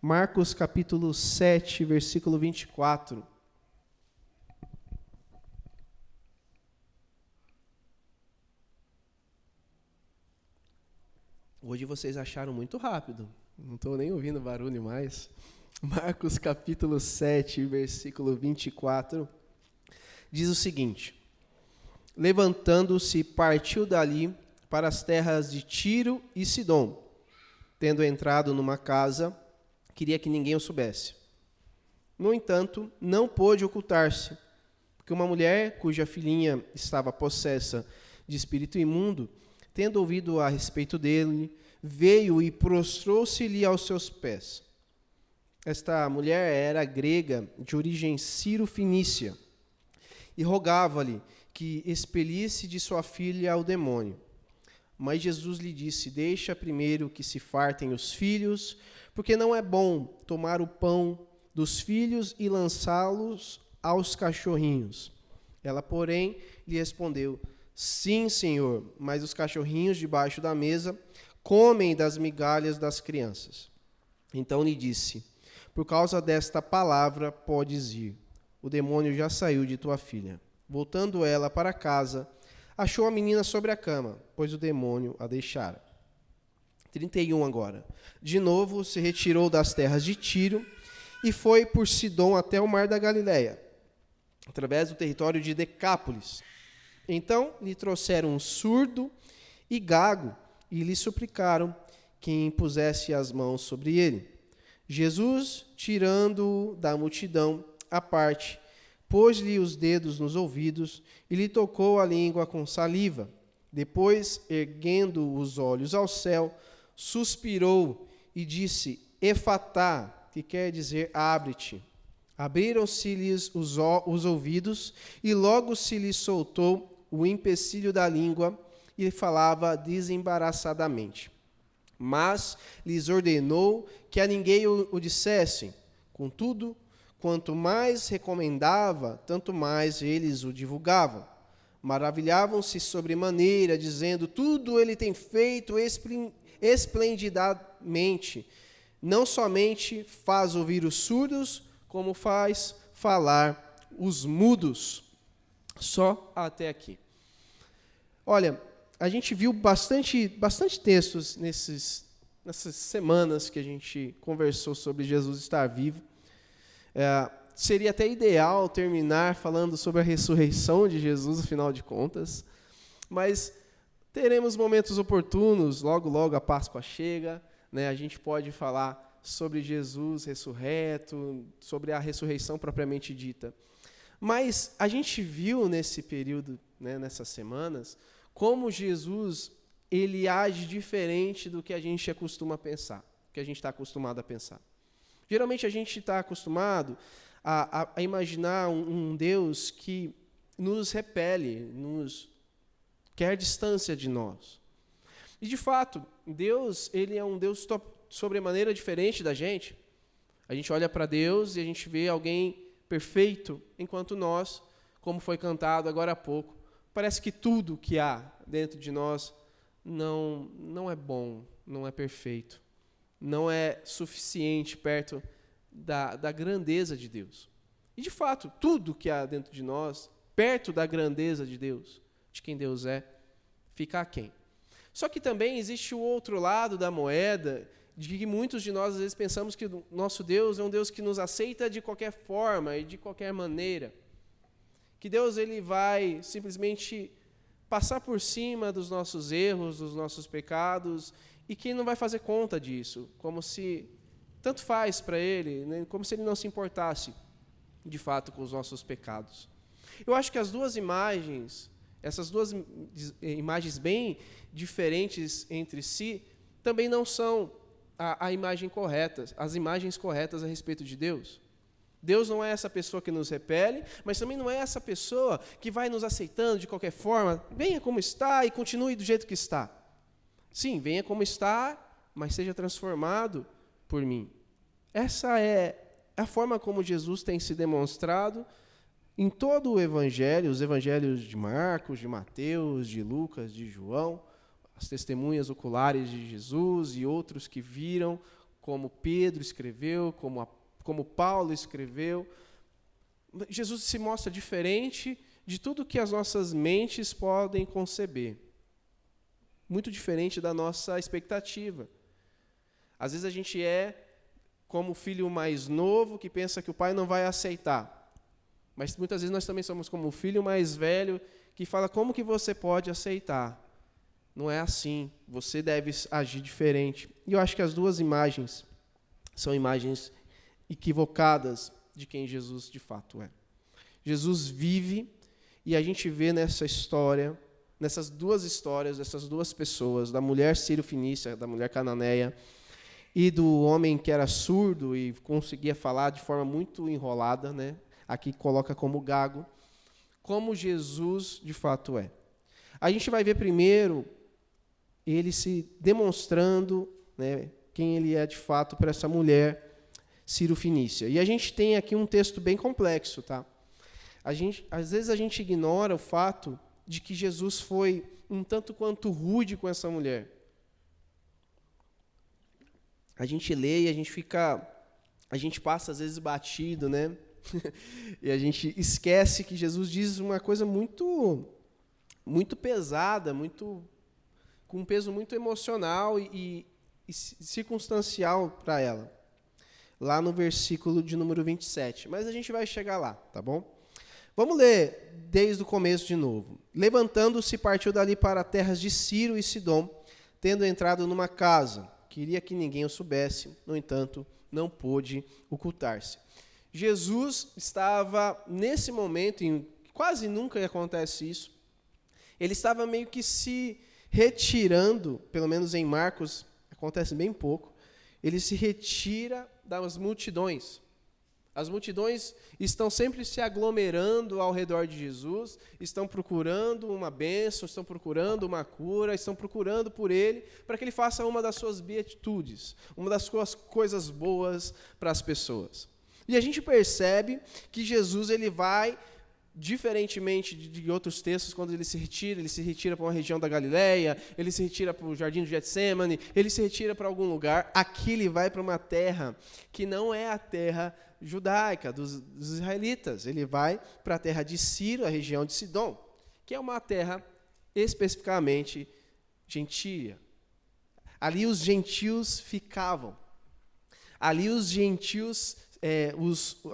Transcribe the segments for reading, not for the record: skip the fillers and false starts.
Marcos capítulo 7, versículo 24. Hoje vocês acharam muito rápido, não estou nem ouvindo barulho mais. Marcos capítulo 7, versículo 24, diz o seguinte: levantando-se, partiu dali para as terras de Tiro e Sidom. Tendo entrado numa casa, queria que ninguém o soubesse. No entanto, não pôde ocultar-se, porque uma mulher cuja filhinha estava possessa de espírito imundo, tendo ouvido a respeito dele, veio e prostrou-se-lhe aos seus pés. Esta mulher era grega, de origem sírio-fenícia, e rogava-lhe que expelisse de sua filha o demônio. Mas Jesus lhe disse: deixa primeiro que se fartem os filhos, porque não é bom tomar o pão dos filhos e lançá-los aos cachorrinhos. Ela, porém, lhe respondeu: sim, Senhor, mas os cachorrinhos debaixo da mesa comem das migalhas das crianças. Então lhe disse: por causa desta palavra podes ir, o demônio já saiu de tua filha. Voltando ela para casa, achou a menina sobre a cama, pois o demônio a deixara. 31 agora. De novo se retirou das terras de Tiro e foi por Sidom até o mar da Galileia, através do território de Decápolis. Então lhe trouxeram um surdo e gago e lhe suplicaram que impusesse as mãos sobre ele. Jesus, tirando-o da multidão à parte, pôs-lhe os dedos nos ouvidos e lhe tocou a língua com saliva. Depois, erguendo os olhos ao céu, suspirou e disse: Efatá, que quer dizer abre-te. Abriram-se-lhes os ouvidos e logo se lhe soltou o empecilho da língua e falava desembaraçadamente. Mas lhes ordenou que a ninguém o dissessem. Contudo, quanto mais recomendava, tanto mais eles o divulgavam. Maravilhavam-se sobremaneira, dizendo: tudo ele tem feito esplendidamente. Não somente faz ouvir os surdos, como faz falar os mudos. Só até aqui. Olha, a gente viu bastante textos nessas semanas que a gente conversou sobre Jesus estar vivo. Seria até ideal terminar falando sobre a ressurreição de Jesus, afinal de contas, mas teremos momentos oportunos, logo a Páscoa chega, né? A gente pode falar sobre Jesus ressurreto, sobre a ressurreição propriamente dita. Mas a gente viu nesse período, né, nessas semanas, como Jesus ele age diferente do que a gente acostuma pensar, que a gente está acostumado a pensar. Geralmente a gente está acostumado a imaginar um Deus que nos repele, nos quer distância de nós. E, de fato, Deus ele é um Deus sobremaneira diferente da gente. A gente olha para Deus e a gente vê alguém perfeito, enquanto nós, como foi cantado agora há pouco, parece que tudo que há dentro de nós não é bom, não é perfeito, não é suficiente perto da grandeza de Deus. E, de fato, tudo que há dentro de nós, perto da grandeza de Deus, de quem Deus é, fica aquém. Só que também existe o outro lado da moeda, de que muitos de nós, às vezes, pensamos que o nosso Deus é um Deus que nos aceita de qualquer forma e de qualquer maneira. Que Deus ele vai simplesmente passar por cima dos nossos erros, dos nossos pecados, e que não vai fazer conta disso, como se tanto faz para ele, né, como se ele não se importasse, de fato, com os nossos pecados. Eu acho que as duas imagens, essas duas imagens bem diferentes entre si, também não são a imagem correta, as imagens corretas a respeito de Deus. Deus não é essa pessoa que nos repele, mas também não é essa pessoa que vai nos aceitando de qualquer forma. Venha como está e continue do jeito que está. Sim, venha como está, mas seja transformado por mim. Essa é a forma como Jesus tem se demonstrado em todo o Evangelho, os Evangelhos de Marcos, de Mateus, de Lucas, de João, as testemunhas oculares de Jesus e outros que viram como Pedro escreveu, como Paulo escreveu. Jesus se mostra diferente de tudo que as nossas mentes podem conceber. Muito diferente da nossa expectativa. Às vezes a gente é como o filho mais novo que pensa que o pai não vai aceitar. Mas muitas vezes nós também somos como o filho mais velho que fala, como que você pode aceitar? Não é assim, você deve agir diferente. E eu acho que as duas imagens são imagens equivocadas de quem Jesus de fato é. Jesus vive, e a gente vê nessa história, nessas duas histórias, dessas duas pessoas, da mulher sírio-fenícia, da mulher cananeia, e do homem que era surdo e conseguia falar de forma muito enrolada, né? Aqui coloca como gago, como Jesus de fato é. A gente vai ver primeiro ele se demonstrando, né, quem ele é de fato para essa mulher sírio-fenícia. E a gente tem aqui um texto bem complexo, tá? Às vezes a gente ignora o fato de que Jesus foi um tanto quanto rude com essa mulher. A gente lê e a gente passa às vezes batido, né? E a gente esquece que Jesus diz uma coisa muito, muito pesada, com um peso muito emocional e circunstancial para ela. Lá no versículo de número 27. Mas a gente vai chegar lá, tá bom? Vamos ler desde o começo de novo. Levantando-se, partiu dali para terras de Ciro e Sidom, tendo entrado numa casa. Queria que ninguém o soubesse, no entanto, não pôde ocultar-se. Jesus estava, nesse momento, quase nunca acontece isso, ele estava meio que se retirando, pelo menos em Marcos, acontece bem pouco, ele se retira das multidões. As multidões estão sempre se aglomerando ao redor de Jesus, estão procurando uma bênção, estão procurando uma cura, estão procurando por ele, para que ele faça uma das suas beatitudes, uma das suas coisas boas para as pessoas. E a gente percebe que Jesus ele vai, diferentemente de outros textos, quando ele se retira para uma região da Galileia, ele se retira para o jardim de Getsêmani, ele se retira para algum lugar. Aqui ele vai para uma terra que não é a terra judaica, dos israelitas. Ele vai para a terra de Ciro, a região de Sidom, que é uma terra especificamente gentília. Ali os gentios ficavam. Ali os gentios,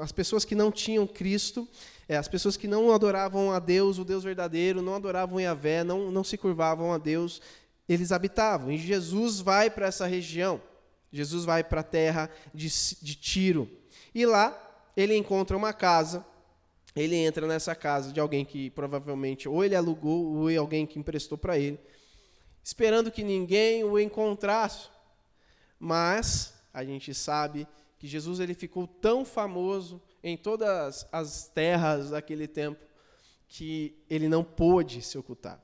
as pessoas que não tinham Cristo, as pessoas que não adoravam a Deus, o Deus verdadeiro, não adoravam Yahvé, não se curvavam a Deus, eles habitavam. E Jesus vai para essa região. Jesus vai para a terra de Tiro. E lá ele encontra uma casa, ele entra nessa casa de alguém que provavelmente ou ele alugou ou alguém que emprestou para ele, esperando que ninguém o encontrasse. Mas a gente sabe que Jesus ele ficou tão famoso em todas as terras daquele tempo que ele não pôde se ocultar.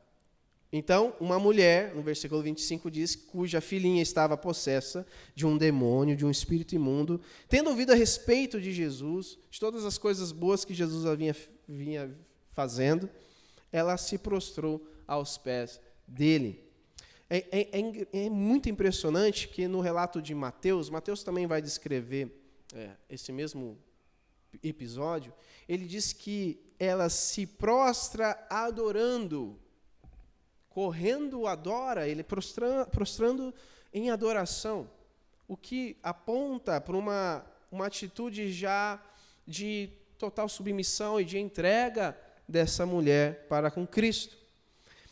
Então, uma mulher, no versículo 25 diz, cuja filhinha estava possessa de um demônio, de um espírito imundo, tendo ouvido a respeito de Jesus, de todas as coisas boas que Jesus vinha fazendo, ela se prostrou aos pés dele. É muito impressionante que no relato de Mateus também vai descrever esse mesmo episódio, ele diz que ela se prostra adorando, correndo adora, ele prostrando em adoração, o que aponta para uma atitude já de total submissão e de entrega dessa mulher para com Cristo.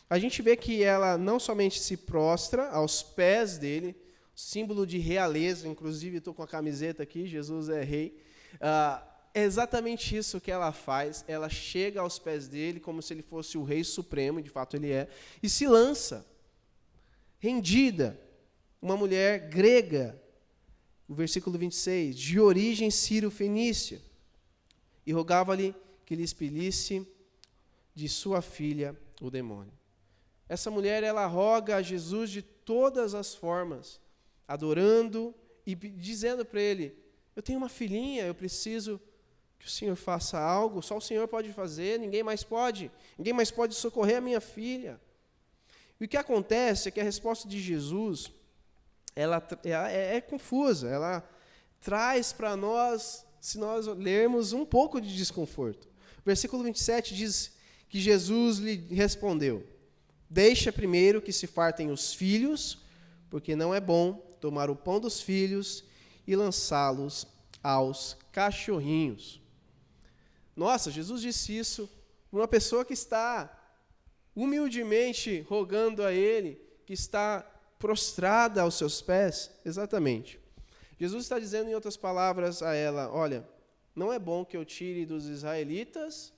A gente vê que ela não somente se prostra aos pés dele, símbolo de realeza, inclusive estou com a camiseta aqui, Jesus é rei, é exatamente isso que ela faz, ela chega aos pés dele como se ele fosse o rei supremo, de fato ele é, e se lança, rendida, uma mulher grega, o versículo 26, de origem sírio-fenícia, e rogava-lhe que lhe expelisse de sua filha o demônio. Essa mulher, ela roga a Jesus de todas as formas, adorando e dizendo para ele, eu tenho uma filhinha, eu preciso que o Senhor faça algo, só o Senhor pode fazer, ninguém mais pode socorrer a minha filha. E o que acontece é que a resposta de Jesus ela é confusa, ela traz para nós, se nós lermos, um pouco de desconforto. O versículo 27 diz que Jesus lhe respondeu: deixa primeiro que se fartem os filhos, porque não é bom tomar o pão dos filhos e lançá-los aos cachorrinhos. Nossa, Jesus disse isso para uma pessoa que está humildemente rogando a Ele, que está prostrada aos seus pés. Exatamente. Jesus está dizendo, em outras palavras, a ela: olha, não é bom que eu tire dos israelitas,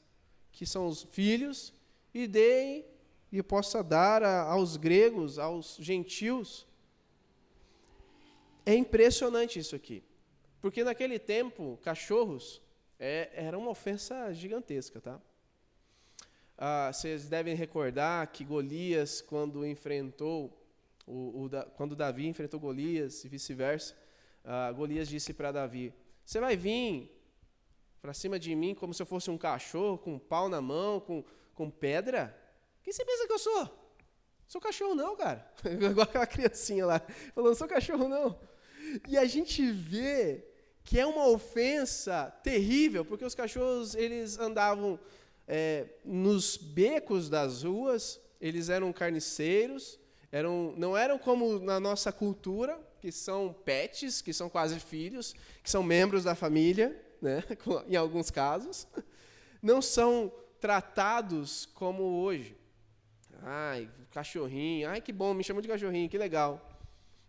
que são os filhos, e dei e possa dar aos gregos, aos gentios. É impressionante isso aqui, porque naquele tempo, cachorros era uma ofensa gigantesca, tá? Vocês devem recordar que Golias, quando quando Davi enfrentou Golias e vice-versa, Golias disse para Davi: você vai vir para cima de mim como se eu fosse um cachorro, com um pau na mão, com pedra? Quem você pensa que eu sou? Sou cachorro não, cara. Igual aquela criancinha lá, falando: sou cachorro não. E a gente vê que é uma ofensa terrível, porque os cachorros, eles andavam nos becos das ruas, eles eram carniceiros, não eram como na nossa cultura, que são pets, que são quase filhos, que são membros da família, né, em alguns casos. Não são tratados como hoje. Ai, cachorrinho, ai que bom, me chamam de cachorrinho, que legal.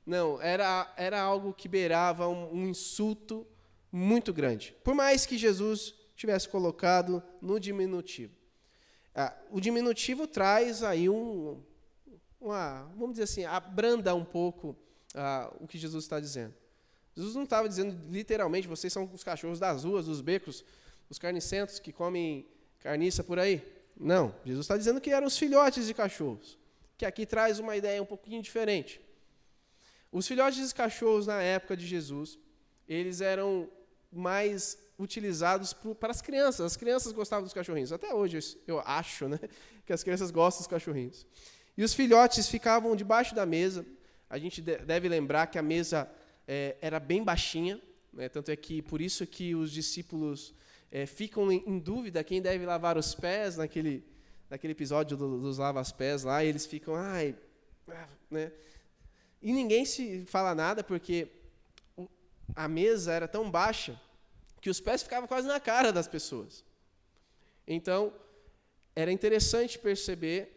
Não, era algo que beirava um insulto muito grande. Por mais que Jesus tivesse colocado no diminutivo. O diminutivo traz aí vamos dizer assim, abranda um pouco o que Jesus está dizendo. Jesus não estava dizendo literalmente: vocês são os cachorros das ruas, dos becos, os carnicentos que comem carniça por aí. Não, Jesus está dizendo que eram os filhotes de cachorros, que aqui traz uma ideia um pouquinho diferente. Os filhotes de cachorros na época de Jesus, eles eram mais utilizados para as crianças. As crianças gostavam dos cachorrinhos. Até hoje, eu acho, né, que as crianças gostam dos cachorrinhos. E os filhotes ficavam debaixo da mesa. A gente deve lembrar que a mesa era bem baixinha, né, tanto é que por isso que os discípulos ficam em dúvida quem deve lavar os pés naquele episódio dos lava-pés lá, e eles ficam, né? E ninguém se fala nada, porque a mesa era tão baixa que os pés ficavam quase na cara das pessoas. Então, é interessante perceber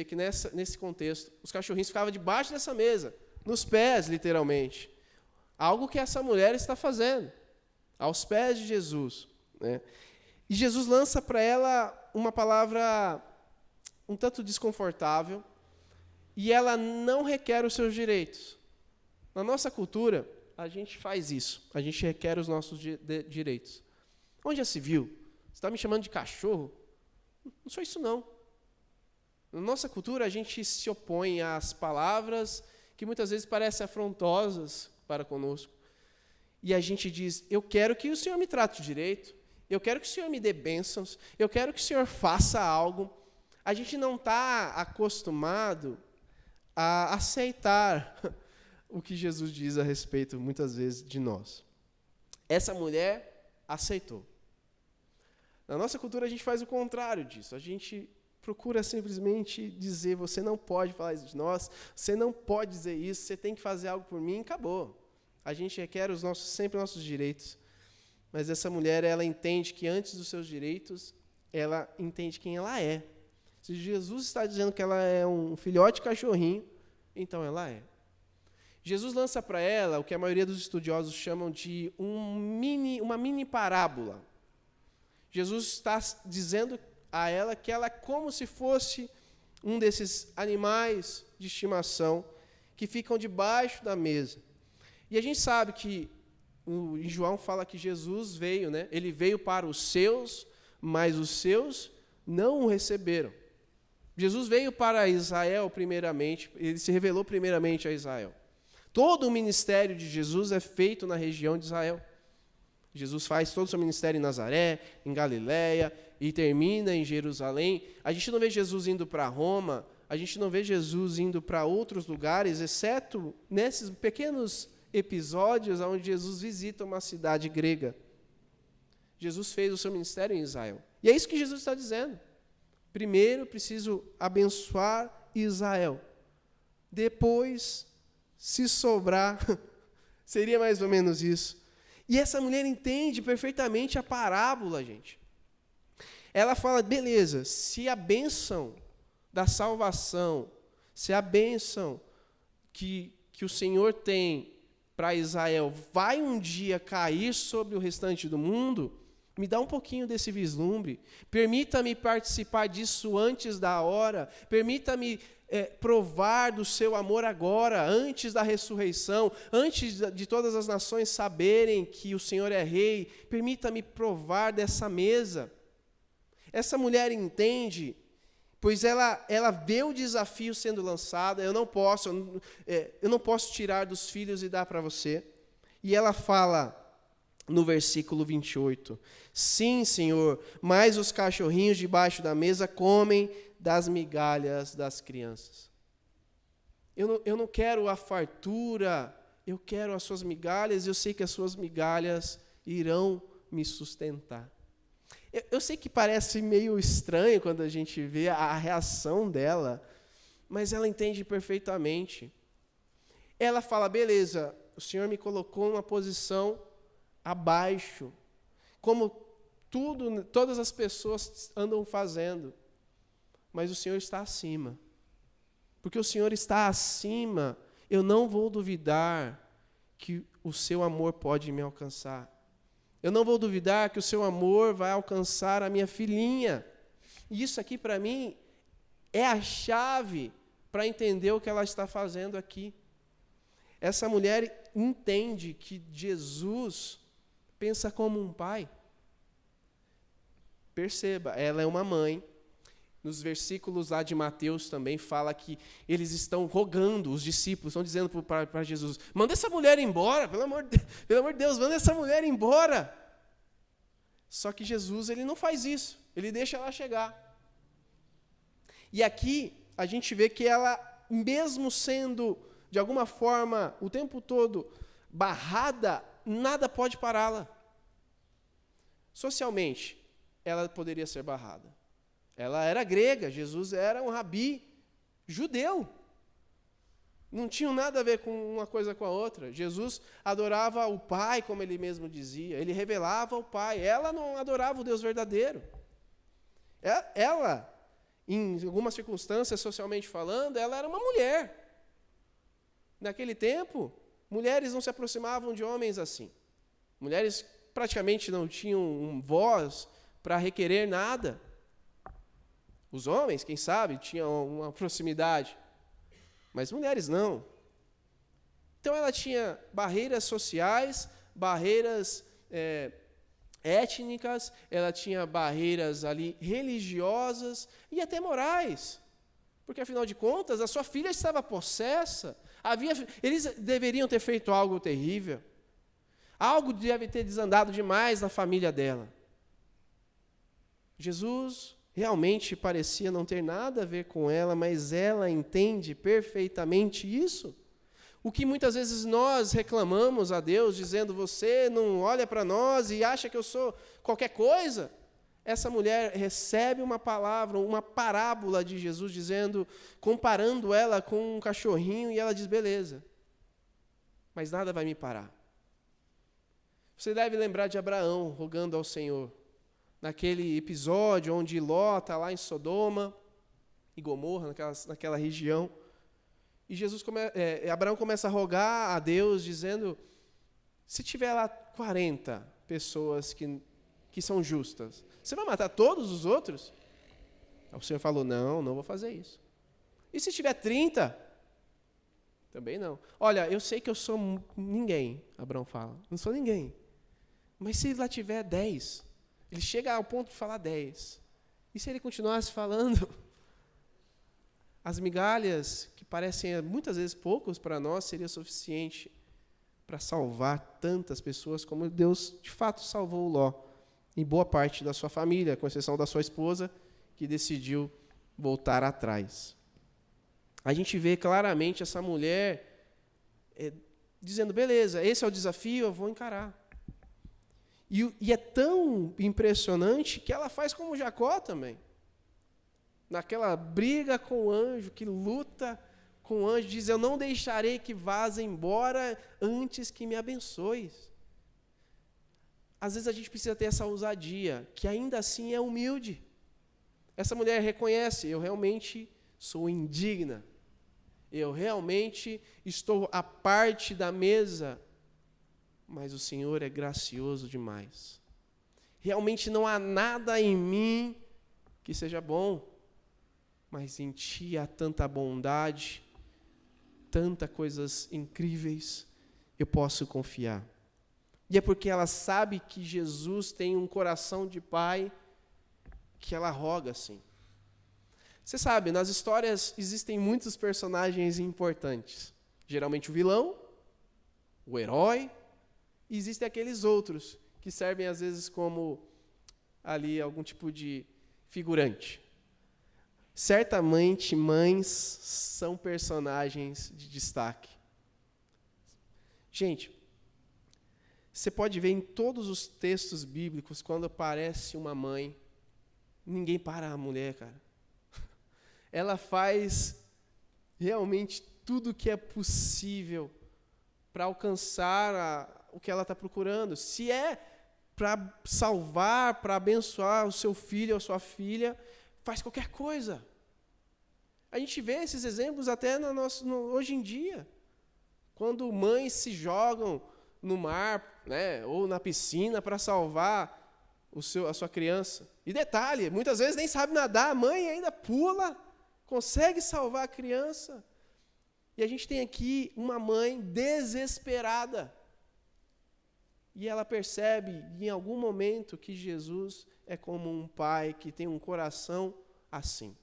que nesse contexto, os cachorrinhos ficavam debaixo dessa mesa, nos pés, literalmente. Algo que essa mulher está fazendo, aos pés de Jesus, né? E Jesus lança para ela uma palavra um tanto desconfortável, e ela não requer os seus direitos. Na nossa cultura, a gente faz isso, a gente requer os nossos direitos. Onde já se viu? Você está me chamando de cachorro? Não sou isso, não. Na nossa cultura, a gente se opõe às palavras que muitas vezes parecem afrontosas para conosco. E a gente diz: eu quero que o Senhor me trate direito, eu quero que o Senhor me dê bênçãos, eu quero que o Senhor faça algo. A gente não está acostumado a aceitar o que Jesus diz a respeito, muitas vezes, de nós. Essa mulher aceitou. Na nossa cultura, a gente faz o contrário disso. A gente procura simplesmente dizer: você não pode falar isso de nós, você não pode dizer isso, você tem que fazer algo por mim, e acabou. A gente requer sempre os nossos direitos. Mas essa mulher, ela entende que antes dos seus direitos, ela entende quem ela é. Se Jesus está dizendo que ela é um filhote cachorrinho, então ela é. Jesus lança para ela o que a maioria dos estudiosos chamam de uma mini parábola. Jesus está dizendo a ela que ela é como se fosse um desses animais de estimação que ficam debaixo da mesa. E a gente sabe que em João fala que Jesus veio, né? Ele veio para os seus, mas os seus não o receberam. Jesus veio para Israel primeiramente, ele se revelou primeiramente a Israel. Todo o ministério de Jesus é feito na região de Israel. Jesus faz todo o seu ministério em Nazaré, em Galiléia, e termina em Jerusalém. A gente não vê Jesus indo para Roma a gente não vê Jesus indo para outros lugares, exceto nesses pequenos episódios onde Jesus visita uma cidade grega. Jesus fez o seu ministério em Israel. E é isso que Jesus está dizendo. Primeiro, preciso abençoar Israel. Depois, se sobrar, seria mais ou menos isso. E essa mulher entende perfeitamente a parábola, gente. Ela fala, beleza, se a bênção da salvação, se a bênção que o Senhor tem para Israel vai um dia cair sobre o restante do mundo, me dá um pouquinho desse vislumbre, permita-me participar disso antes da hora, permita-me provar do seu amor agora, antes da ressurreição, antes de todas as nações saberem que o Senhor é rei, permita-me provar dessa mesa. Essa mulher entende, pois ela vê o desafio sendo lançado, eu não posso tirar dos filhos e dar para você. E ela fala no versículo 28, sim, Senhor, mas os cachorrinhos debaixo da mesa comem das migalhas das crianças. Eu não quero a fartura, eu quero as suas migalhas, eu sei que as suas migalhas irão me sustentar. Eu sei que parece meio estranho quando a gente vê a reação dela, mas ela entende perfeitamente. Ela fala, beleza, o Senhor me colocou numa posição abaixo, como todas as pessoas andam fazendo, mas o Senhor está acima. Porque o Senhor está acima, eu não vou duvidar que o seu amor pode me alcançar. Eu não vou duvidar que o seu amor vai alcançar a minha filhinha. E isso aqui, para mim, é a chave para entender o que ela está fazendo aqui. Essa mulher entende que Jesus pensa como um pai. Perceba, ela é uma mãe. Nos versículos lá de Mateus também fala que eles estão rogando, os discípulos estão dizendo para Jesus, manda essa mulher embora, pelo amor de Deus, manda essa mulher embora. Só que Jesus, ele não faz isso, ele deixa ela chegar. E aqui a gente vê que ela, mesmo sendo de alguma forma o tempo todo barrada, nada pode pará-la. Socialmente, ela poderia ser barrada. Ela era grega, Jesus era um rabi judeu. Não tinha nada a ver com uma coisa com a outra. Jesus adorava o Pai, como ele mesmo dizia. Ele revelava o Pai. Ela não adorava o Deus verdadeiro. Ela, em algumas circunstâncias, socialmente falando, ela era uma mulher. Naquele tempo, mulheres não se aproximavam de homens assim. Mulheres praticamente não tinham voz para requerer nada. Os homens, quem sabe, tinham uma proximidade, mas mulheres não. Então ela tinha barreiras sociais, barreiras étnicas, ela tinha barreiras ali religiosas e até morais. Porque, afinal de contas, a sua filha estava possessa. Eles deveriam ter feito algo terrível. Algo deve ter desandado demais na família dela. Jesus realmente parecia não ter nada a ver com ela, mas ela entende perfeitamente isso. O que muitas vezes nós reclamamos a Deus, dizendo, você não olha para nós e acha que eu sou qualquer coisa. Essa mulher recebe uma palavra, uma parábola de Jesus, dizendo, comparando ela com um cachorrinho, e ela diz, beleza, mas nada vai me parar. Você deve lembrar de Abraão rogando ao Senhor, naquele episódio onde Ló está lá em Sodoma e Gomorra, naquela região, e Abraão começa a rogar a Deus, dizendo, se tiver lá 40 pessoas que são justas, você vai matar todos os outros? O Senhor falou, não vou fazer isso. E se tiver 30? Também não. Olha, eu sei que eu sou ninguém, Abraão fala, não sou ninguém. Mas se lá tiver 10, ele chega ao ponto de falar 10. E se ele continuasse falando, as migalhas, que parecem muitas vezes poucos para nós, seria suficiente para salvar tantas pessoas como Deus de fato salvou Ló, e boa parte da sua família, com exceção da sua esposa, que decidiu voltar atrás. a gente vê claramente essa mulher dizendo, beleza, esse é o desafio, eu vou encarar. E é tão impressionante que ela faz como Jacó também. Naquela briga com o anjo, que luta com o anjo, diz, eu não deixarei que vaze embora antes que me abençoes. Às vezes a gente precisa ter essa ousadia, que ainda assim é humilde. Essa mulher reconhece, eu realmente sou indigna. Eu realmente estou à parte da mesa, mas o Senhor é gracioso demais. Realmente não há nada em mim que seja bom, mas em Ti há tanta bondade, tantas coisas incríveis, eu posso confiar. E é porque ela sabe que Jesus tem um coração de pai, que ela roga assim. Você sabe, nas histórias existem muitos personagens importantes. Geralmente o vilão, o herói, e existem aqueles outros que servem às vezes como ali algum tipo de figurante. Certamente mães são personagens de destaque. Gente, você pode ver em todos os textos bíblicos, quando aparece uma mãe, ninguém para a mulher, cara. Ela faz realmente tudo o que é possível para alcançar o que ela está procurando. Se é para salvar, para abençoar o seu filho ou a sua filha, faz qualquer coisa. A gente vê esses exemplos até hoje em dia. Quando mães se jogam no mar, né, ou na piscina para salvar a sua criança. E detalhe, muitas vezes nem sabe nadar, a mãe ainda pula, consegue salvar a criança. E a gente tem aqui uma mãe desesperada. E ela percebe em algum momento que Jesus é como um pai que tem um coração assim.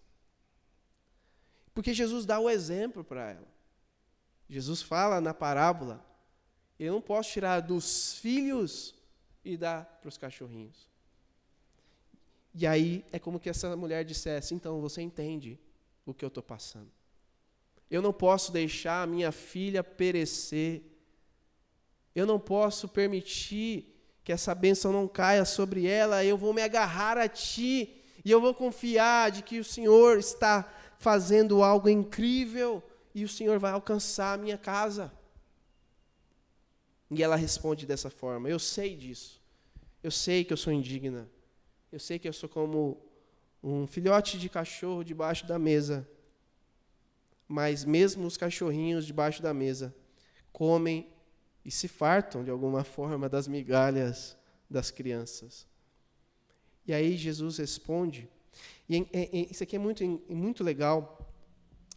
Porque Jesus dá o exemplo para ela. Jesus fala na parábola, eu não posso tirar dos filhos e dar para os cachorrinhos. E aí é como que essa mulher dissesse, então você entende o que eu estou passando. Eu não posso deixar a minha filha perecer. Eu não posso permitir que essa bênção não caia sobre ela. Eu vou me agarrar a Ti e eu vou confiar de que o Senhor está fazendo algo incrível e o Senhor vai alcançar a minha casa. E ela responde dessa forma, eu sei disso. Eu sei que eu sou indigna. Eu sei que eu sou como um filhote de cachorro debaixo da mesa. Mas mesmo os cachorrinhos debaixo da mesa comem e se fartam, de alguma forma, das migalhas das crianças. E aí Jesus responde, e isso aqui é muito legal,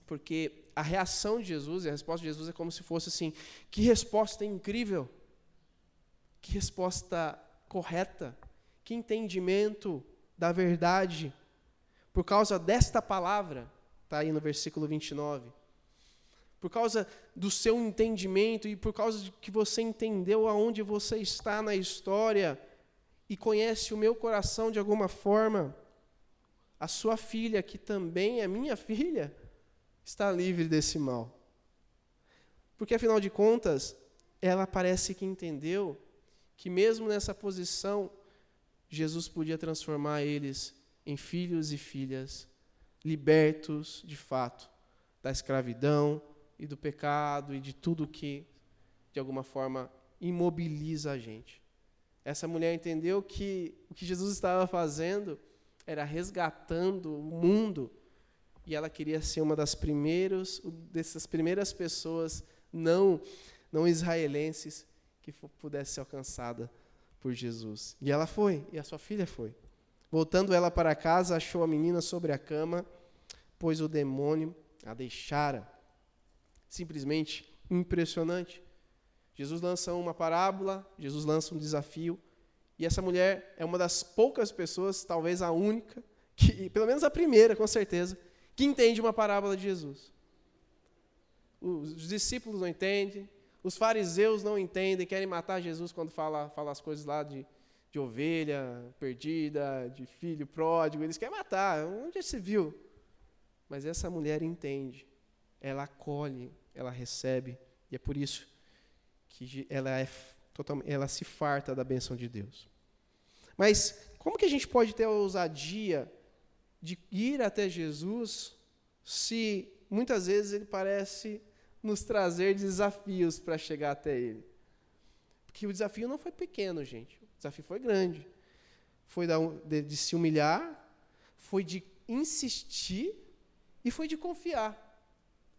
porque a reação de Jesus, e a resposta de Jesus é como se fosse assim, que resposta incrível, que resposta correta, que entendimento da verdade, por causa desta palavra, está aí no versículo 29, por causa do seu entendimento e por causa de que você entendeu aonde você está na história e conhece o meu coração de alguma forma, a sua filha, que também é minha filha, está livre desse mal. Porque, afinal de contas, ela parece que entendeu que mesmo nessa posição, Jesus podia transformar eles em filhos e filhas, libertos, de fato, da escravidão e do pecado e de tudo que, de alguma forma, imobiliza a gente. Essa mulher entendeu que o que Jesus estava fazendo era resgatando o mundo e ela queria ser uma dessas primeiras pessoas não israelenses que pudesse ser alcançada por Jesus. E ela foi, e a sua filha foi. Voltando ela para casa, achou a menina sobre a cama, pois o demônio a deixara. Simplesmente impressionante. Jesus lança uma parábola, Jesus lança um desafio, e essa mulher é uma das poucas pessoas, talvez a única, pelo menos a primeira, com certeza, que entende uma parábola de Jesus. Os discípulos não entendem, os fariseus não entendem, querem matar Jesus quando fala as coisas lá de ovelha perdida, de filho pródigo, eles querem matar, onde já se viu? Mas essa mulher entende. ela acolhe, ela recebe, e é por isso que ela se farta da bênção de Deus. Mas como que a gente pode ter a ousadia de ir até Jesus se muitas vezes ele parece nos trazer desafios para chegar até ele? Porque o desafio não foi pequeno, gente. O desafio foi grande. Foi de se humilhar, foi de insistir e foi de confiar.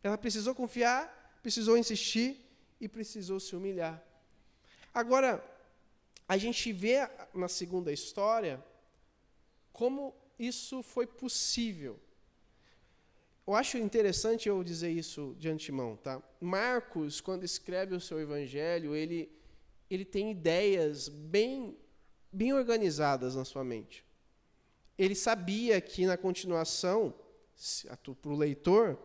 Ela precisou confiar, precisou insistir e precisou se humilhar. Agora, a gente vê na segunda história como isso foi possível. Eu acho interessante eu dizer isso de antemão, tá? Marcos, quando escreve o seu evangelho, ele tem ideias bem organizadas na sua mente. Ele sabia que na continuação, para o leitor,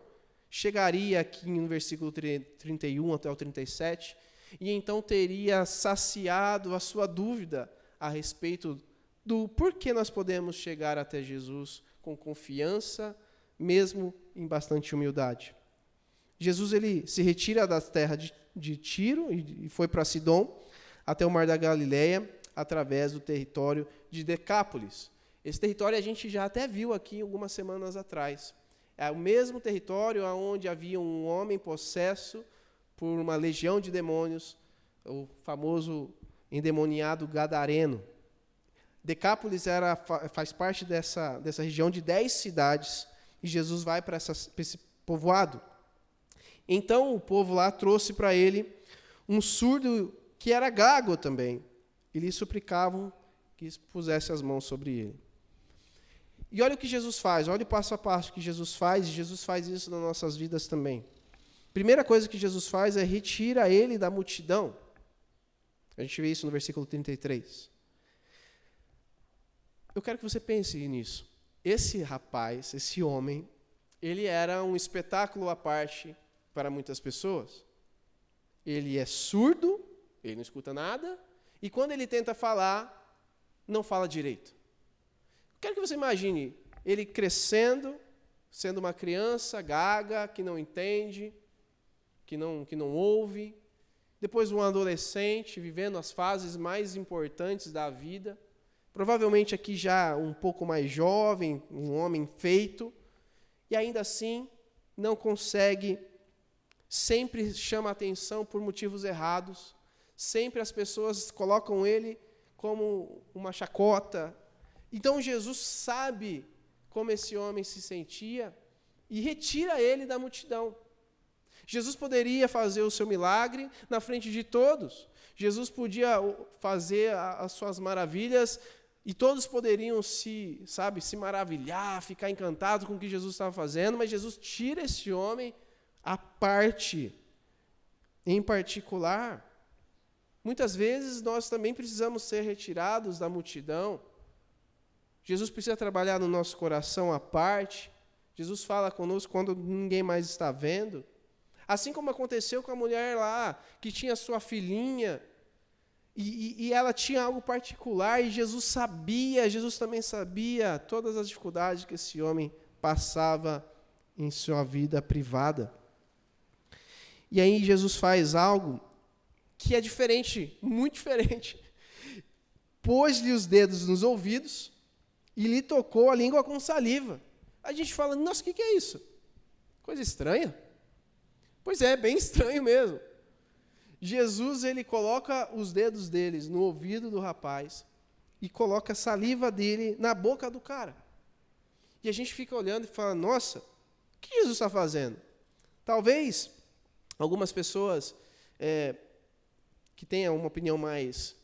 chegaria aqui no versículo 31 até o 37, e então teria saciado a sua dúvida a respeito do porquê nós podemos chegar até Jesus com confiança, mesmo em bastante humildade. Jesus ele se retira da terra de Tiro e foi para Sidom, até o mar da Galileia, através do território de Decápolis. Esse território a gente já até viu aqui algumas semanas atrás. É o mesmo território onde havia um homem possesso por uma legião de demônios, o famoso endemoniado gadareno. Decápolis faz parte dessa região de 10 cidades, e Jesus vai para esse povoado. Então o povo lá trouxe para ele um surdo que era gago também, e lhe suplicavam que pusesse as mãos sobre ele. E olha o que Jesus faz, olha o passo a passo que Jesus faz, e Jesus faz isso nas nossas vidas também. Primeira coisa que Jesus faz é retira ele da multidão. A gente vê isso no versículo 33. Eu quero que você pense nisso. Esse rapaz, esse homem, ele era um espetáculo à parte para muitas pessoas. Ele é surdo, ele não escuta nada, e quando ele tenta falar, não fala direito. Eu quero que você imagine ele crescendo, sendo uma criança gaga, que não entende, que não ouve, depois um adolescente, vivendo as fases mais importantes da vida, provavelmente aqui já um pouco mais jovem, um homem feito, e ainda assim não consegue, sempre chama atenção por motivos errados, sempre as pessoas colocam ele como uma chacota. Então Jesus sabe como esse homem se sentia e retira ele da multidão. Jesus poderia fazer o seu milagre na frente de todos. Jesus podia fazer as suas maravilhas e todos poderiam se maravilhar, ficar encantados com o que Jesus estava fazendo, mas Jesus tira esse homem à parte, em particular. Muitas vezes nós também precisamos ser retirados da multidão. Jesus precisa trabalhar no nosso coração à parte. Jesus fala conosco quando ninguém mais está vendo. Assim como aconteceu com a mulher lá, que tinha sua filhinha, e ela tinha algo particular, e Jesus também sabia todas as dificuldades que esse homem passava em sua vida privada. E aí Jesus faz algo que é diferente, muito diferente. Pôs-lhe os dedos nos ouvidos e lhe tocou a língua com saliva. A gente fala, nossa, o que é isso? Coisa estranha. Pois é, bem estranho mesmo. Jesus, ele coloca os dedos deles no ouvido do rapaz e coloca a saliva dele na boca do cara. E a gente fica olhando e fala, nossa, o que Jesus está fazendo? Talvez algumas pessoas que tenham uma opinião mais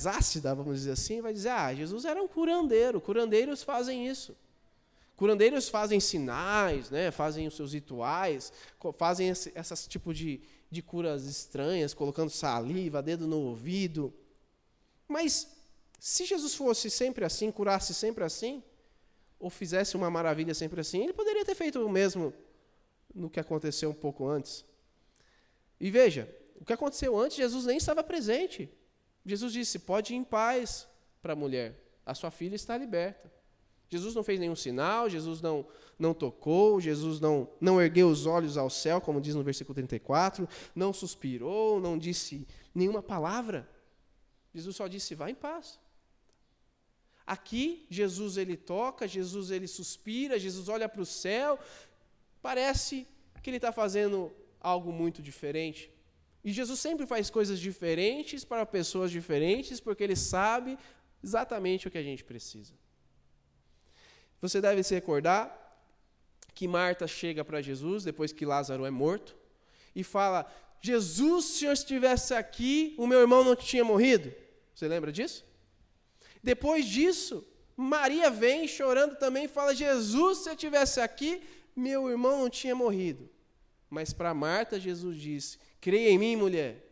ácida, vamos dizer assim, vai dizer, Jesus era um curandeiro, curandeiros fazem isso. Curandeiros fazem sinais, né, fazem os seus rituais, fazem esse tipo de curas estranhas, colocando saliva, dedo no ouvido. Mas se Jesus fosse sempre assim, curasse sempre assim, ou fizesse uma maravilha sempre assim, ele poderia ter feito o mesmo no que aconteceu um pouco antes. E veja, o que aconteceu antes, Jesus nem estava presente. Jesus disse, pode ir em paz para a mulher, a sua filha está liberta. Jesus não fez nenhum sinal, Jesus não tocou, Jesus não ergueu os olhos ao céu, como diz no versículo 34, não suspirou, não disse nenhuma palavra. Jesus só disse, vá em paz. Aqui, Jesus ele toca, Jesus ele suspira, Jesus olha para o céu, parece que ele está fazendo algo muito diferente. E Jesus sempre faz coisas diferentes para pessoas diferentes, porque ele sabe exatamente o que a gente precisa. Você deve se recordar que Marta chega para Jesus, depois que Lázaro é morto, e fala, Jesus, se o Senhor estivesse aqui, o meu irmão não tinha morrido. Você lembra disso? Depois disso, Maria vem chorando também e fala, Jesus, se eu estivesse aqui, meu irmão não tinha morrido. Mas para Marta, Jesus disse, creia em mim, mulher,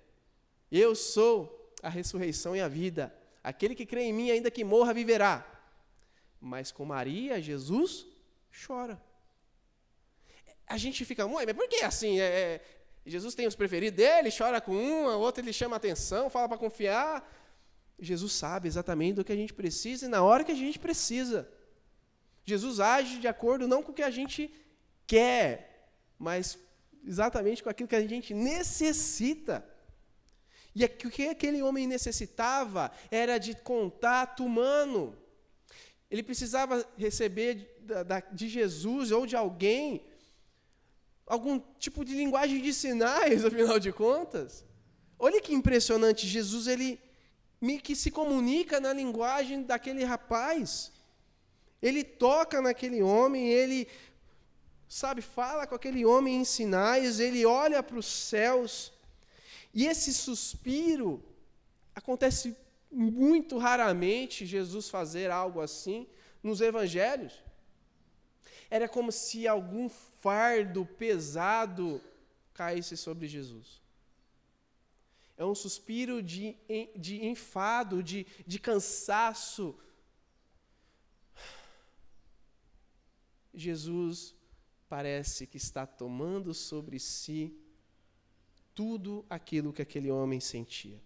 eu sou a ressurreição e a vida. Aquele que crê em mim, ainda que morra, viverá. Mas com Maria, Jesus chora. A gente fica, mãe, mas por que assim? Jesus tem os preferidos dele, chora com um, a outra ele chama atenção, fala para confiar. Jesus sabe exatamente do que a gente precisa e na hora que a gente precisa. Jesus age de acordo não com o que a gente quer, mas exatamente com aquilo que a gente necessita. E o que aquele homem necessitava era de contato humano. Ele precisava receber de Jesus ou de alguém algum tipo de linguagem de sinais, afinal de contas. Olha que impressionante, Jesus ele que se comunica na linguagem daquele rapaz. Ele toca naquele homem, ele fala com aquele homem em sinais, ele olha para os céus. E esse suspiro acontece muito raramente, Jesus fazer algo assim nos evangelhos. Era como se algum fardo pesado caísse sobre Jesus. É um suspiro de enfado, de cansaço. Jesus parece que está tomando sobre si tudo aquilo que aquele homem sentia.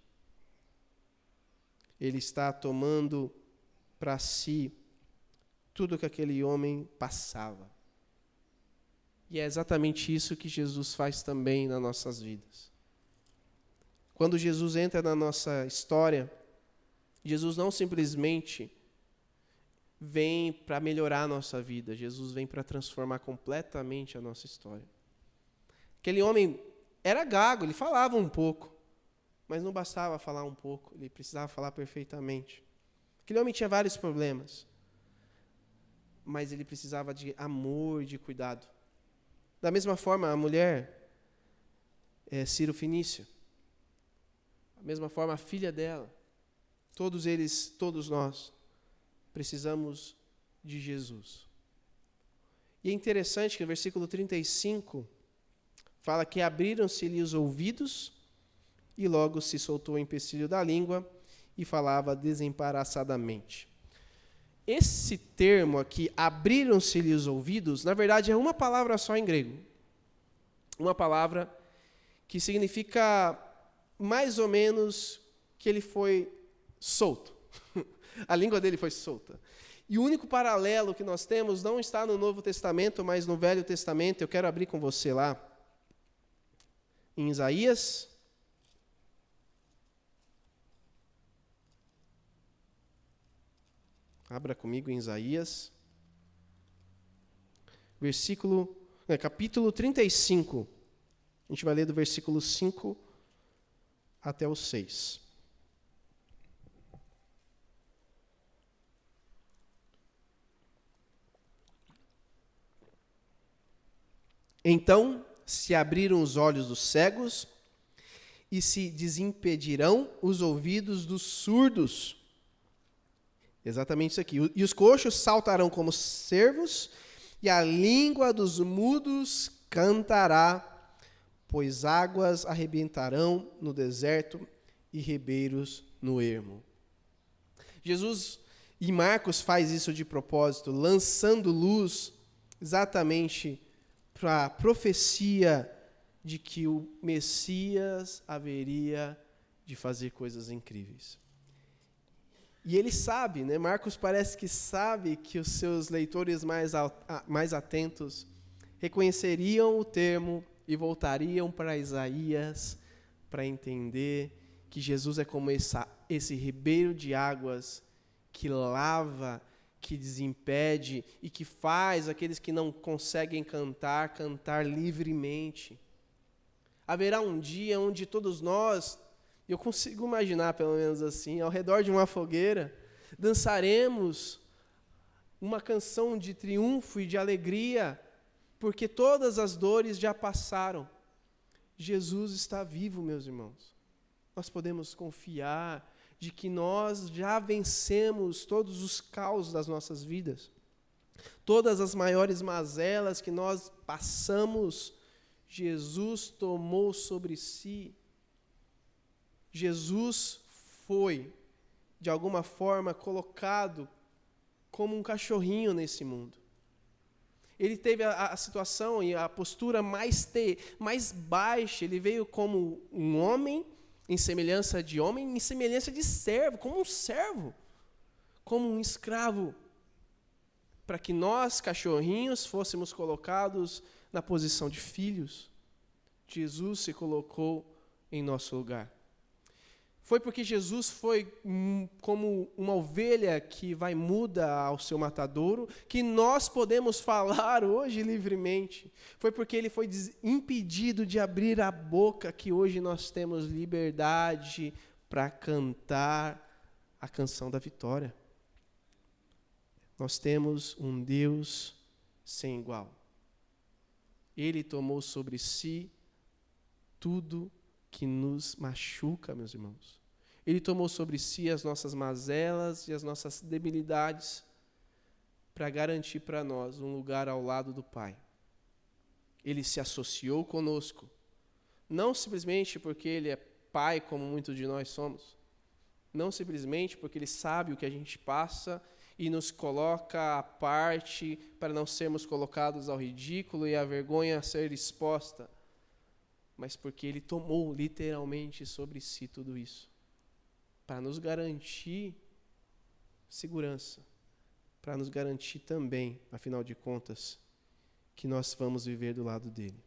Ele está tomando para si tudo que aquele homem passava. E é exatamente isso que Jesus faz também nas nossas vidas. Quando Jesus entra na nossa história, Jesus não simplesmente vem para melhorar a nossa vida, Jesus vem para transformar completamente a nossa história. Aquele homem era gago, ele falava um pouco, mas não bastava falar um pouco, ele precisava falar perfeitamente. Aquele homem tinha vários problemas, mas ele precisava de amor e de cuidado. Da mesma forma, a mulher, Ciro Fenícia, da mesma forma, a filha dela, todos nós, precisamos de Jesus. E é interessante que no versículo 35, fala que abriram-se-lhe os ouvidos e logo se soltou o empecilho da língua e falava desembaraçadamente. Esse termo aqui, abriram-se-lhe os ouvidos, na verdade é uma palavra só em grego. Uma palavra que significa mais ou menos que ele foi solto. A língua dele foi solta. E o único paralelo que nós temos não está no Novo Testamento, mas no Velho Testamento. Eu quero abrir com você lá, em Isaías. Abra comigo em Isaías. Capítulo 35. A gente vai ler do versículo 5 até o 6. Então se abriram os olhos dos cegos e se desimpedirão os ouvidos dos surdos. Exatamente isso aqui. E os coxos saltarão como cervos, e a língua dos mudos cantará, pois águas arrebentarão no deserto e ribeiros no ermo. Jesus e Marcos faz isso de propósito, lançando luz exatamente para a profecia de que o Messias haveria de fazer coisas incríveis. E ele sabe, né? Marcos parece que sabe que os seus leitores mais atentos reconheceriam o termo e voltariam para Isaías para entender que Jesus é como esse ribeiro de águas que lava, que desimpede e que faz aqueles que não conseguem cantar, cantar livremente. Haverá um dia onde todos nós, eu consigo imaginar pelo menos assim, ao redor de uma fogueira, dançaremos uma canção de triunfo e de alegria, porque todas as dores já passaram. Jesus está vivo, meus irmãos. Nós podemos confiar de que nós já vencemos todos os caos das nossas vidas. Todas as maiores mazelas que nós passamos, Jesus tomou sobre si. Jesus foi, de alguma forma, colocado como um cachorrinho nesse mundo. Ele teve a situação e a postura mais baixa. Ele veio como um homem, em semelhança de homem, em semelhança de servo, como um escravo, para que nós, cachorrinhos, fôssemos colocados na posição de filhos. Jesus se colocou em nosso lugar. Foi porque Jesus foi como uma ovelha que vai muda ao seu matadouro, que nós podemos falar hoje livremente. Foi porque ele foi impedido de abrir a boca que hoje nós temos liberdade para cantar a canção da vitória. Nós temos um Deus sem igual. Ele tomou sobre si tudo que nos machuca, meus irmãos. Ele tomou sobre si as nossas mazelas e as nossas debilidades para garantir para nós um lugar ao lado do Pai. Ele se associou conosco, não simplesmente porque Ele é Pai, como muitos de nós somos, não simplesmente porque Ele sabe o que a gente passa e nos coloca à parte para não sermos colocados ao ridículo e à vergonha a ser exposta, mas porque Ele tomou literalmente sobre si tudo isso, para nos garantir segurança, para nos garantir também, afinal de contas, que nós vamos viver do lado dele.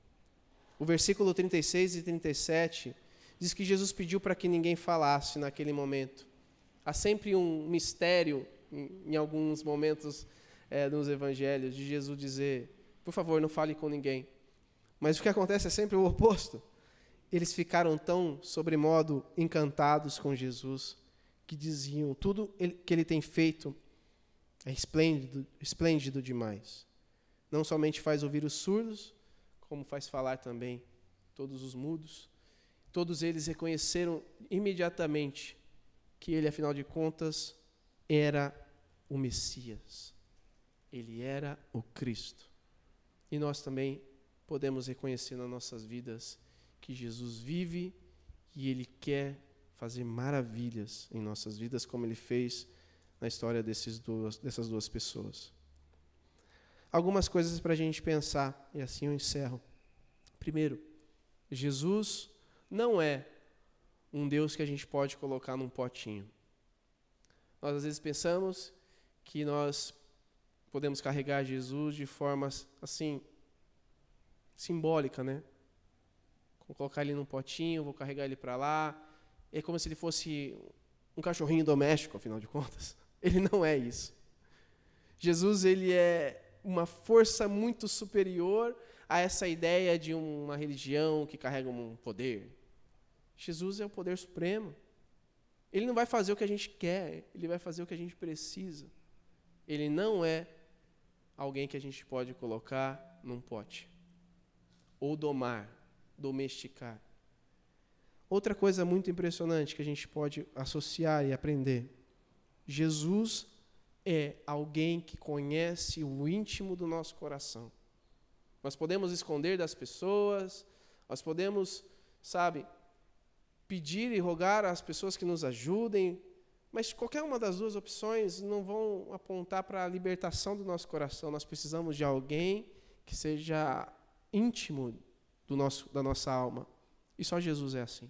O versículo 36 e 37 diz que Jesus pediu para que ninguém falasse naquele momento. Há sempre um mistério em alguns momentos nos evangelhos de Jesus dizer, por favor, não fale com ninguém. Mas o que acontece é sempre o oposto. Eles ficaram tão, sobremodo, encantados com Jesus, que diziam, tudo que ele tem feito é esplêndido demais. Não somente faz ouvir os surdos, como faz falar também todos os mudos. Todos eles reconheceram imediatamente que ele, afinal de contas, era o Messias. Ele era o Cristo. E nós também podemos reconhecer nas nossas vidas que Jesus vive e Ele quer fazer maravilhas em nossas vidas, como Ele fez na história dessas duas pessoas. Algumas coisas para a gente pensar, e assim eu encerro. Primeiro, Jesus não é um Deus que a gente pode colocar num potinho. Nós às vezes pensamos que nós podemos carregar Jesus de forma assim, simbólica, né? Vou colocar ele num potinho, vou carregar ele para lá. É como se ele fosse um cachorrinho doméstico, afinal de contas. Ele não é isso. Jesus, ele é uma força muito superior a essa ideia de uma religião que carrega um poder. Jesus é o poder supremo. Ele não vai fazer o que a gente quer, ele vai fazer o que a gente precisa. Ele não é alguém que a gente pode colocar num pote ou domesticar. Outra coisa muito impressionante que a gente pode associar e aprender. Jesus é alguém que conhece o íntimo do nosso coração. Nós podemos esconder das pessoas, nós podemos, pedir e rogar às pessoas que nos ajudem, mas qualquer uma das duas opções não vão apontar para a libertação do nosso coração. Nós precisamos de alguém que seja íntimo da nossa alma. E só Jesus é assim.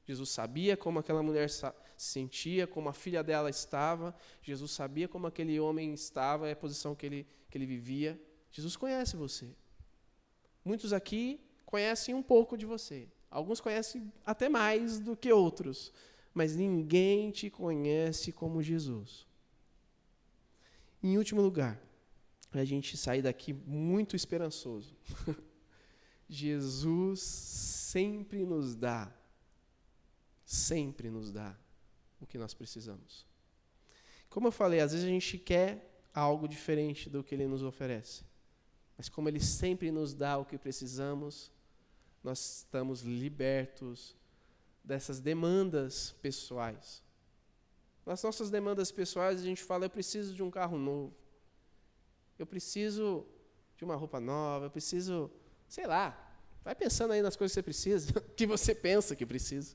Jesus sabia como aquela mulher se sentia, como a filha dela estava. Jesus sabia como aquele homem estava, a posição que ele vivia. Jesus conhece você. Muitos aqui conhecem um pouco de você. Alguns conhecem até mais do que outros. Mas ninguém te conhece como Jesus. Em último lugar, a gente sair daqui muito esperançoso. Jesus sempre nos dá o que nós precisamos. Como eu falei, às vezes a gente quer algo diferente do que Ele nos oferece. Mas como Ele sempre nos dá o que precisamos, nós estamos libertos dessas demandas pessoais. Nas nossas demandas pessoais, a gente fala, eu preciso de um carro novo. Eu preciso de uma roupa nova, eu preciso, sei lá, vai pensando aí nas coisas que você precisa, que você pensa que precisa.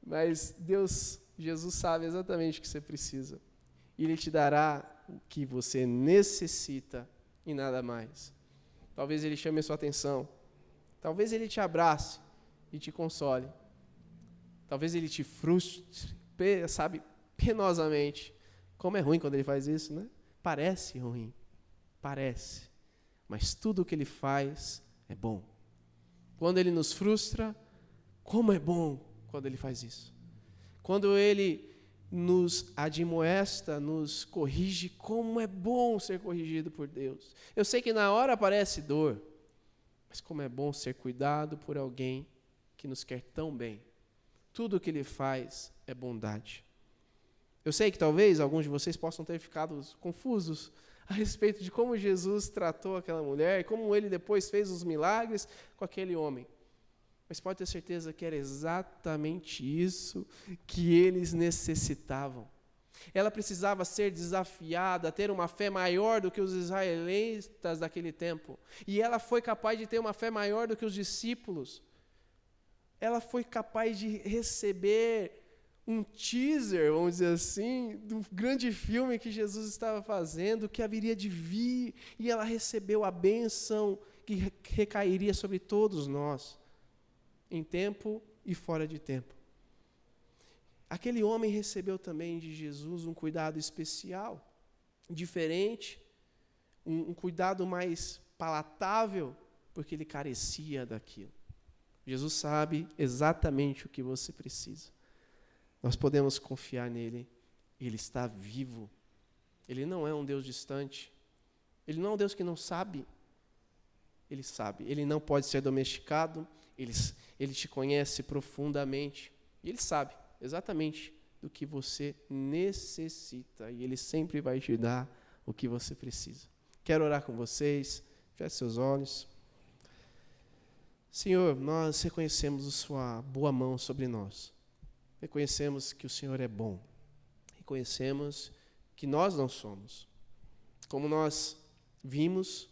Mas Jesus sabe exatamente o que você precisa. E Ele te dará o que você necessita e nada mais. Talvez Ele chame a sua atenção. Talvez Ele te abrace e te console. Talvez Ele te frustre, sabe, penosamente. Como é ruim quando Ele faz isso, né? Parece ruim. Parece. Mas tudo o que Ele faz é bom. Quando Ele nos frustra, como é bom quando Ele faz isso. Quando Ele nos admoesta, nos corrige, como é bom ser corrigido por Deus. Eu sei que na hora parece dor, mas como é bom ser cuidado por alguém que nos quer tão bem. Tudo o que Ele faz é bondade. Eu sei que talvez alguns de vocês possam ter ficado confusos a respeito de como Jesus tratou aquela mulher e como Ele depois fez os milagres com aquele homem. Mas pode ter certeza que era exatamente isso que eles necessitavam. Ela precisava ser desafiada a ter uma fé maior do que os israelitas daquele tempo. E ela foi capaz de ter uma fé maior do que os discípulos. Ela foi capaz de receber um teaser, vamos dizer assim, do grande filme que Jesus estava fazendo, que haveria de vir, e ela recebeu a bênção que recairia sobre todos nós, em tempo e fora de tempo. Aquele homem recebeu também de Jesus um cuidado especial, diferente, um cuidado mais palatável, porque ele carecia daquilo. Jesus sabe exatamente o que você precisa. Nós podemos confiar nele. Ele está vivo. Ele não é um Deus distante. Ele não é um Deus que não sabe. Ele sabe. Ele não pode ser domesticado. Ele te conhece profundamente. E ele sabe exatamente do que você necessita. E ele sempre vai te dar o que você precisa. Quero orar com vocês. Feche seus olhos. Senhor, nós reconhecemos a sua boa mão sobre nós. Reconhecemos que o Senhor é bom. Reconhecemos que nós não somos. Como nós vimos,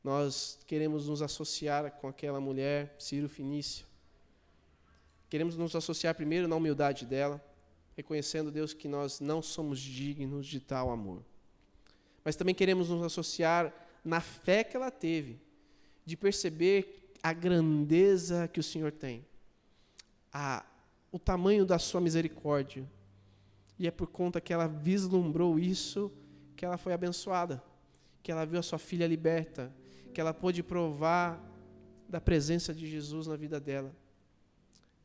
nós queremos nos associar com aquela mulher, Ciro Fenícia. Queremos nos associar primeiro na humildade dela, reconhecendo, Deus, que nós não somos dignos de tal amor. Mas também queremos nos associar na fé que ela teve, de perceber a grandeza que o Senhor tem, o tamanho da sua misericórdia. E é por conta que ela vislumbrou isso, que ela foi abençoada, que ela viu a sua filha liberta, que ela pôde provar da presença de Jesus na vida dela.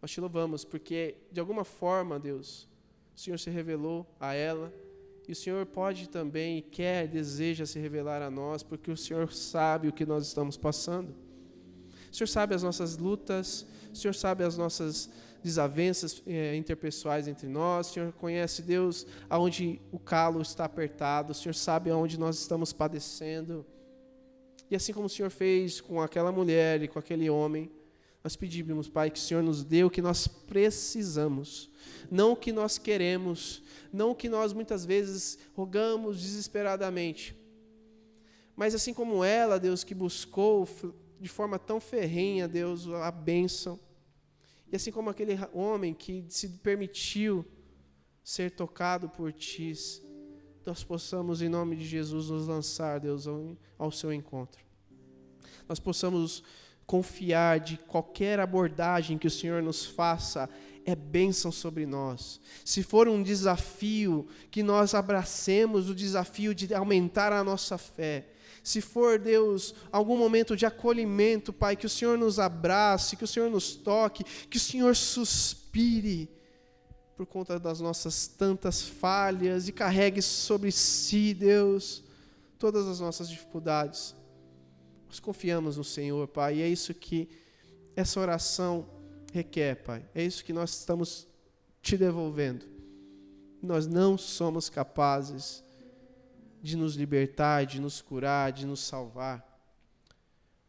Nós te louvamos, porque de alguma forma, Deus, o Senhor se revelou a ela, e o Senhor pode também, quer, deseja se revelar a nós, porque o Senhor sabe o que nós estamos passando. O Senhor sabe as nossas lutas, o Senhor sabe as nossas desavenças interpessoais entre nós, o Senhor conhece, Deus, aonde o calo está apertado, o Senhor sabe aonde nós estamos padecendo. E assim como o Senhor fez com aquela mulher e com aquele homem, nós pedimos, Pai, que o Senhor nos dê o que nós precisamos, não o que nós queremos, não o que nós muitas vezes rogamos desesperadamente. Mas assim como ela, Deus, que buscou de forma tão ferrenha, Deus, a bênção. E assim como aquele homem que se permitiu ser tocado por Ti, nós possamos, em nome de Jesus, nos lançar, Deus, ao Seu encontro. Nós possamos confiar de qualquer abordagem que o Senhor nos faça, é bênção sobre nós. Se for um desafio, que nós abracemos o desafio de aumentar a nossa fé. Se for, Deus, algum momento de acolhimento, Pai, que o Senhor nos abrace, que o Senhor nos toque, que o Senhor suspire por conta das nossas tantas falhas e carregue sobre si, Deus, todas as nossas dificuldades. Nós confiamos no Senhor, Pai, e é isso que essa oração requer, Pai. É isso que nós estamos te devolvendo. Nós não somos capazes de nos libertar, de nos curar, de nos salvar.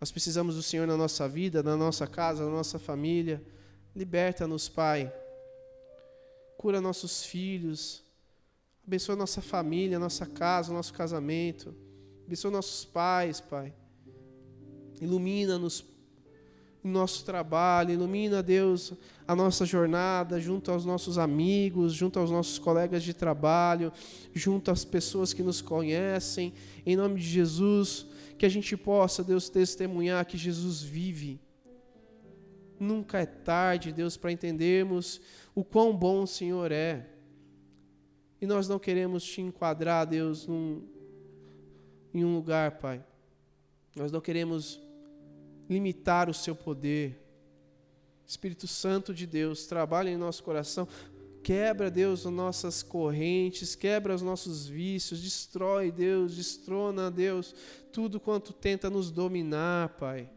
Nós precisamos do Senhor na nossa vida, na nossa casa, na nossa família. Liberta-nos, Pai. Cura nossos filhos. Abençoa nossa família, nossa casa, nosso casamento. Abençoa nossos pais, Pai. Ilumina-nos no nosso trabalho, ilumina, Deus, a nossa jornada junto aos nossos amigos, junto aos nossos colegas de trabalho, junto às pessoas que nos conhecem, em nome de Jesus, que a gente possa, Deus, testemunhar que Jesus vive. Nunca é tarde, Deus, para entendermos o quão bom o Senhor é. E nós não queremos te enquadrar, Deus, em um lugar, Pai. Nós não queremos limitar o seu poder. Espírito Santo de Deus, trabalha em nosso coração, quebra, Deus, as nossas correntes, quebra os nossos vícios, destrói, Deus, destrona, Deus, tudo quanto tenta nos dominar, Pai.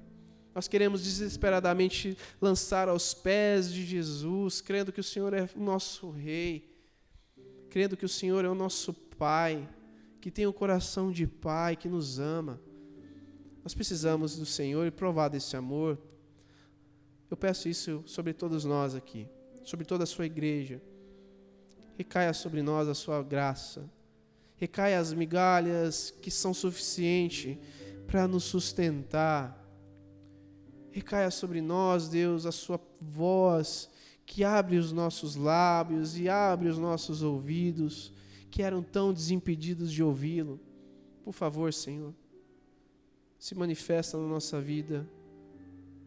Nós queremos desesperadamente lançar aos pés de Jesus, crendo que o Senhor é o nosso Rei, crendo que o Senhor é o nosso Pai, que tem um coração de Pai, que nos ama. Nós precisamos do Senhor e provar desse amor. Eu peço isso sobre todos nós aqui, sobre toda a sua igreja. Recaia sobre nós a sua graça. Recaia as migalhas que são suficientes para nos sustentar. Recaia sobre nós, Deus, a sua voz que abre os nossos lábios e abre os nossos ouvidos, que eram tão desimpedidos de ouvi-lo. Por favor, Senhor, se manifesta na nossa vida.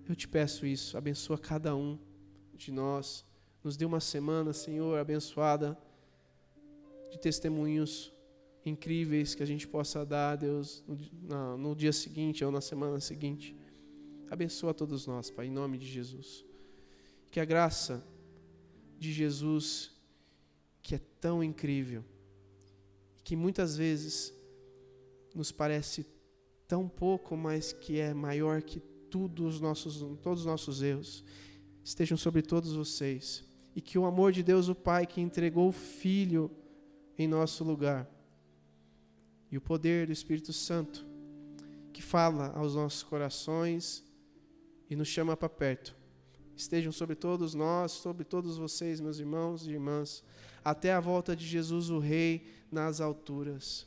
Eu te peço isso, abençoa cada um de nós. Nos dê uma semana, Senhor, abençoada, de testemunhos incríveis que a gente possa dar, Deus, no dia seguinte ou na semana seguinte. Abençoa todos nós, Pai, em nome de Jesus. Que a graça de Jesus, que é tão incrível, que muitas vezes nos parece tão pouco, mas que é maior que todos os nossos erros, estejam sobre todos vocês. E que o amor de Deus, o Pai, que entregou o Filho em nosso lugar, e o poder do Espírito Santo, que fala aos nossos corações e nos chama para perto, estejam sobre todos nós, sobre todos vocês, meus irmãos e irmãs, até a volta de Jesus, o Rei, nas alturas.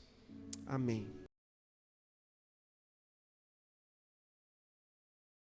Amém.